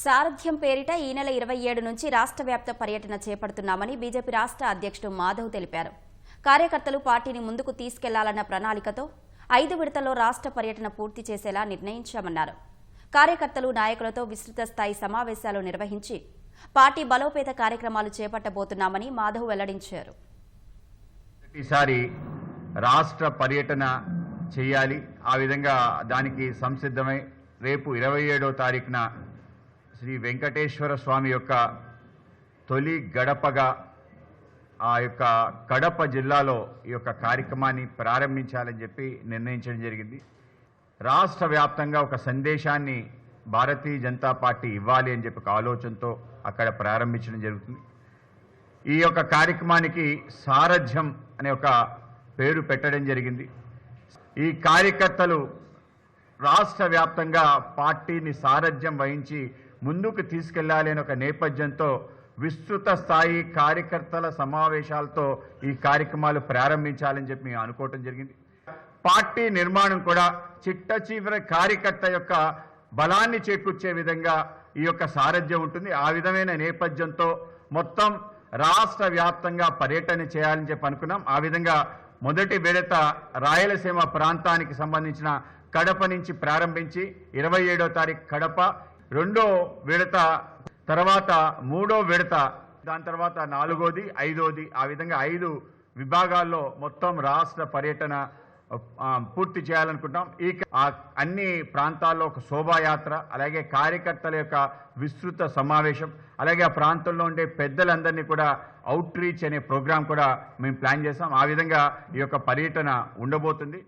సారథ్యం పేరిట ఈ నెల 27 నుంచి రాష్ట్ర వ్యాప్త పర్యటన చేపడుతున్నామని బీజేపీ రాష్ట్ర అధ్యక్షుడు మాధవ్ తెలిపారు. కార్యకర్తలు పార్టీని ముందుకు తీసుకెళ్లాలన్న ప్రణాళికతో 5 విడతల్లో రాష్ట్ర పర్యటన పూర్తి చేసేలా నిర్ణయించామన్నారు. కార్యకర్తలు నాయకులతో విస్తృత స్థాయి సమావేశాలు నిర్వహించి పార్టీ బలోపేత కార్యక్రమాలు చేపట్టబోతున్నామని మాధవ్ వెల్లడించారు. ఈసారి రాష్ట్ర పర్యటన చేయాలి, ఆ విధంగా దానికి సంసిద్ధమై రేపు 27వ తారీఖున శ్రీ వెంకటేశ్వర స్వామి యొక్క తొలి గడపగా ఆ యొక్క కడప జిల్లాలో ఈ యొక్క కార్యక్రమాన్ని ప్రారంభించాలని చెప్పి నిర్ణయించడం జరిగింది. రాష్ట్ర వ్యాప్తంగా ఒక సందేశాన్ని భారతీయ జనతా పార్టీ ఇవ్వాలి అని చెప్పి ఒక ఆలోచనతో అక్కడ ప్రారంభించడం జరుగుతుంది. ఈ యొక్క కార్యక్రమానికి సారథ్యం అనే ఒక పేరు పెట్టడం జరిగింది. ఈ కార్యకర్తలు రాష్ట్ర వ్యాప్తంగా పార్టీని సారథ్యం వహించి ముందుకు తీసుకెళ్లాలి అనే ఒక నేపథ్యంతో విస్తృత స్థాయి కార్యకర్తల సమావేశాలతో ఈ కార్యక్రమాలు ప్రారంభించాలని చెప్పి మేము అనుకోవటం జరిగింది. పార్టీ నిర్మాణం కూడా చిట్ట చివరి కార్యకర్త యొక్క బలాన్ని చేకూర్చే విధంగా ఈ యొక్క సారథ్యం ఉంటుంది. ఆ విధమైన నేపథ్యంతో మొత్తం రాష్ట్ర వ్యాప్తంగా పర్యటన చేయాలని చెప్పి అనుకున్నాం. ఆ విధంగా మొదటి విడత రాయలసీమ ప్రాంతానికి సంబంధించిన కడప నుంచి ప్రారంభించి 27వ తారీఖు కడప, రెండో విడత తర్వాత మూడో విడత, దాని తర్వాత 4వది 5వది, ఆ విధంగా 5 విభాగాల్లో మొత్తం రాష్ట్ర పర్యటన పూర్తి చేయాలనుకుంటాం. ఈ అన్ని ప్రాంతాల్లో ఒక శోభాయాత్ర, అలాగే కార్యకర్తల యొక్క విస్తృత సమావేశం, అలాగే ఆ ప్రాంతంలో ఉండే పెద్దలందరినీ కూడా అవుట్ రీచ్ అనే ప్రోగ్రాం కూడా మేము ప్లాన్ చేస్తాం. ఆ విధంగా ఈ యొక్క పర్యటన ఉండబోతుంది.